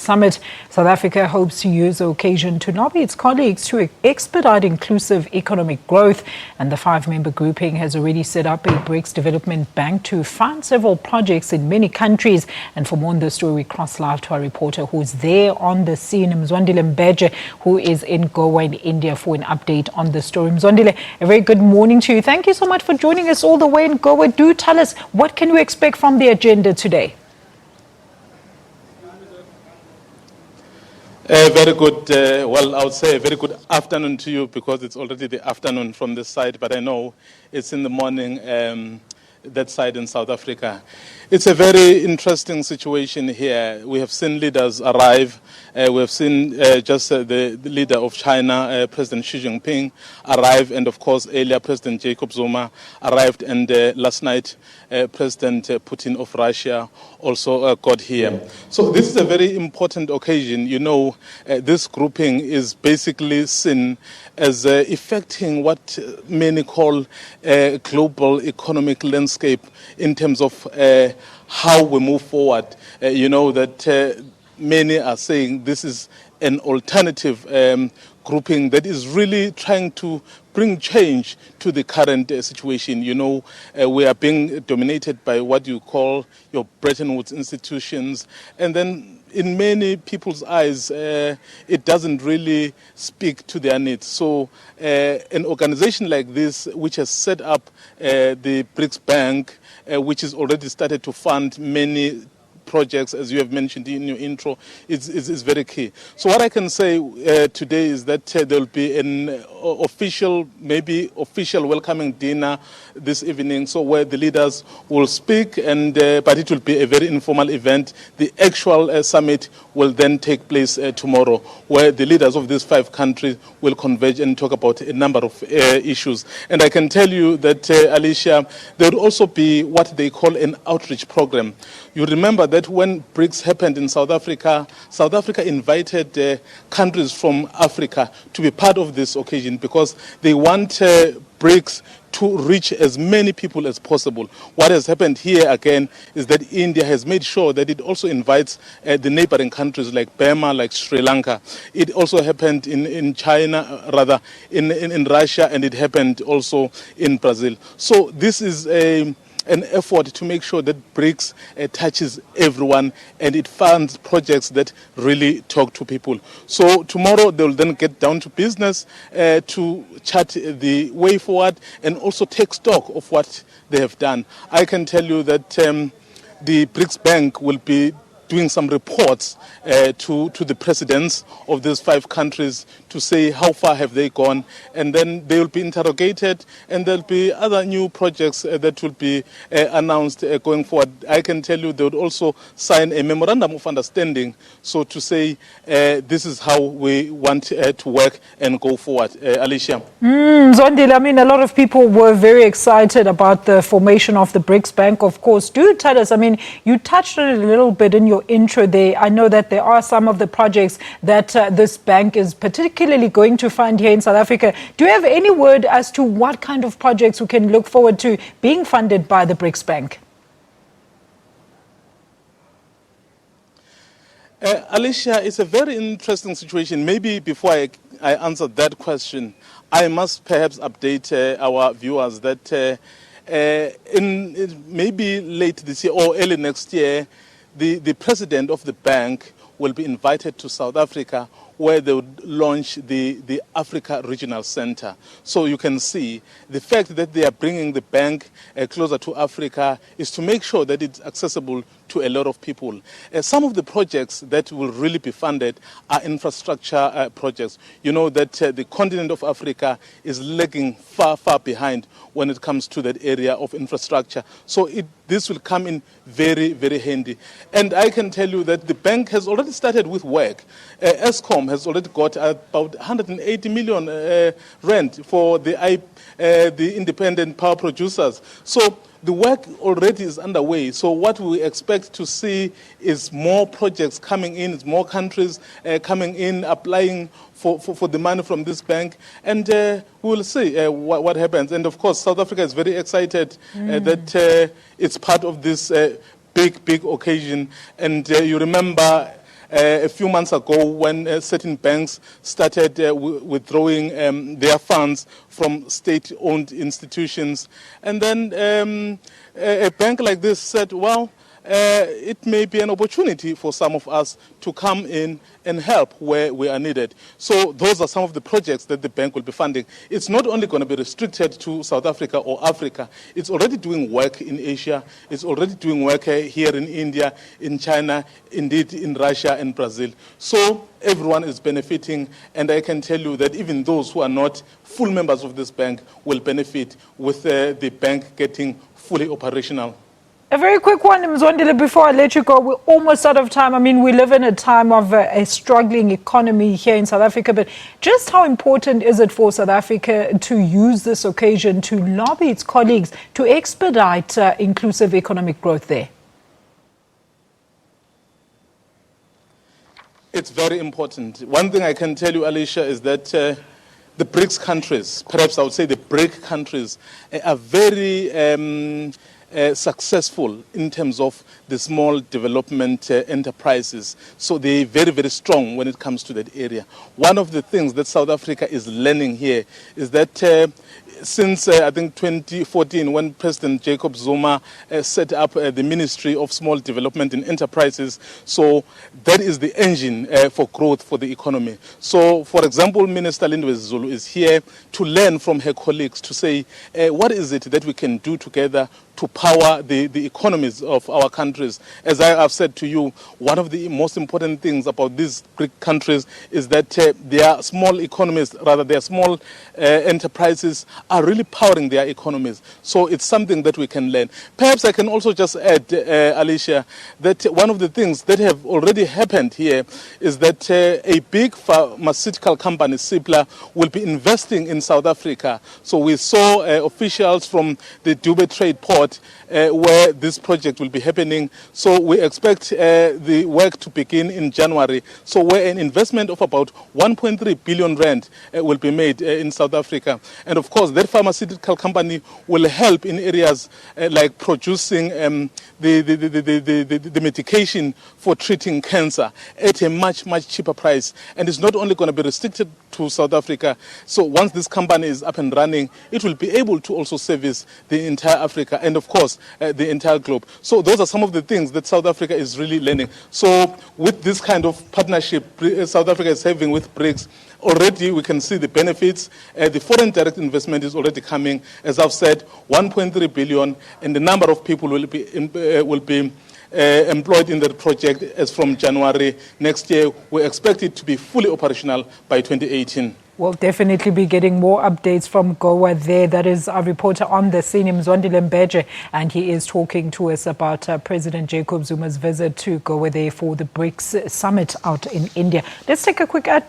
Summit. South Africa hopes to use the occasion to lobby its colleagues to expedite inclusive economic growth, and the five-member grouping has already set up a BRICS Development Bank to fund several projects in many countries. And for more on this story, we cross live to our reporter who's there on the scene, Mzwandile Mbeje, who is in Goa in India, for an update on the story. Mzwandile, a very good morning to you. Thank you so much for joining us all the way in Goa. Do tell us, what can we expect from the agenda today? Very good, well, I would say a very good afternoon to you, because it's already the afternoon from this side, but I know it's in the morning that side in South Africa. It's a very interesting situation here. We have seen leaders arrive. We have seen the leader of China, President Xi Jinping, arrive, and of course earlier President Jacob Zuma arrived, and last night President Putin of Russia also got here. So this is a very important occasion. You know, this grouping is basically seen as affecting what many call a global economic landscape in terms of how we move forward. You know that many are saying this is an alternative grouping that is really trying to bring change to the current situation. You know, we are being dominated by what you call your Bretton Woods institutions, and then in many people's eyes, it doesn't really speak to their needs. So an organization like this, which has set up the BRICS Bank, which has already started to fund many projects, as you have mentioned in your intro, is very key. So what I can say today is that there will be an official welcoming dinner this evening, so where the leaders will speak, and but it will be a very informal event. The actual summit will then take place tomorrow, where the leaders of these five countries will converge and talk about a number of issues. And I can tell you that, Alicia, there will also be what they call an outreach program. You remember that when BRICS happened in South Africa invited countries from Africa to be part of this occasion, because they want BRICS to reach as many people as possible. What has happened here again is that India has made sure that it also invites the neighboring countries like Burma, like Sri Lanka. It also happened in China, rather in Russia, and it happened also in Brazil. So this is an effort to make sure that BRICS touches everyone, and it funds projects that really talk to people. So tomorrow they will then get down to business to chart the way forward and also take stock of what they have done. I can tell you that the BRICS Bank will be doing some reports to the presidents of these five countries to say how far have they gone, and then they will be interrogated, and there will be other new projects that will be announced going forward. I can tell you they would also sign a memorandum of understanding, so to say this is how we want to work and go forward. Alicia. Mzwandile, I mean, a lot of people were very excited about the formation of the BRICS Bank, of course. Do tell us, I mean, you touched on it a little bit in your intro there. I know that there are some of the projects that this bank is particularly going to fund here in South Africa. Do you have any word as to what kind of projects we can look forward to being funded by the BRICS Bank? Alicia, it's a very interesting situation. Maybe before I answer that question, I must perhaps update our viewers that in maybe late this year or early next year, the president of the bank will be invited to South Africa, where they would launch the Africa Regional Center. So you can see the fact that they are bringing the bank closer to Africa is to make sure that it's accessible to a lot of people. Some of the projects that will really be funded are infrastructure projects. You know that the continent of Africa is lagging far, far behind when it comes to that area of infrastructure. So this will come in very, very handy. And I can tell you that the bank has already started with work. Eskom has already got about 180 million rand for the independent power producers. So the work already is underway. So what we expect to see is more projects coming in, more countries coming in, applying for the money from this bank, and we'll see what happens. And of course, South Africa is very excited that it's part of this big occasion. And you remember a few months ago when certain banks started withdrawing their funds from state-owned institutions. And then a bank like this said, well, it may be an opportunity for some of us to come in and help where we are needed. So those are some of the projects that the bank will be funding. It's not only going to be restricted to South Africa or Africa. It's already doing work in Asia. It's already doing work here in India, in China, indeed in Russia and Brazil. So everyone is benefiting, and I can tell you that even those who are not full members of this bank will benefit with the bank getting fully operational. A very quick one, Mzwandile, before I let you go. We're almost out of time. I mean, we live in a time of a struggling economy here in South Africa, but just how important is it for South Africa to use this occasion to lobby its colleagues to expedite inclusive economic growth there? It's very important. One thing I can tell you, Alicia, is that the BRICS countries, perhaps I would say the BRIC countries, are very successful in terms of the small development enterprises. So they're very, very strong when it comes to that area. One of the things that South Africa is learning here is that since, I think, 2014, when President Jacob Zuma set up the Ministry of Small Development and Enterprises, so that is the engine for growth for the economy. So, for example, Minister Lindiwe Zulu is here to learn from her colleagues to say, what is it that we can do together to power the economies of our countries. As I have said to you, one of the most important things about these BRIC countries is that their small economies, rather their small enterprises, are really powering their economies. So it's something that we can learn. Perhaps I can also just add, Alicia, that one of the things that have already happened here is that a big pharmaceutical company, Cipla, will be investing in South Africa. So we saw officials from the Dubai Trade Port where this project will be happening. So we expect the work to begin in January. So where an investment of about 1.3 billion rand will be made in South Africa. And of course, that pharmaceutical company will help in areas like producing the medication for treating cancer at a much, much cheaper price. And it's not only going to be restricted to South Africa. So once this company is up and running, it will be able to also service the entire Africa and, of course, the entire globe. So those are some of the things that South Africa is really learning. So with this kind of partnership South Africa is having with BRICS, already we can see the benefits. The foreign direct investment is already coming. As I've said, 1.3 billion, and the number of people will be employed in the project as from January next year. We expect it to be fully operational by 2018. We'll definitely be getting more updates from Goa there. That is our reporter on the scene, Mzwandile Mbeje, and he is talking to us about President Jacob Zuma's visit to Goa there for the BRICS summit out in India. Let's take a quick ad.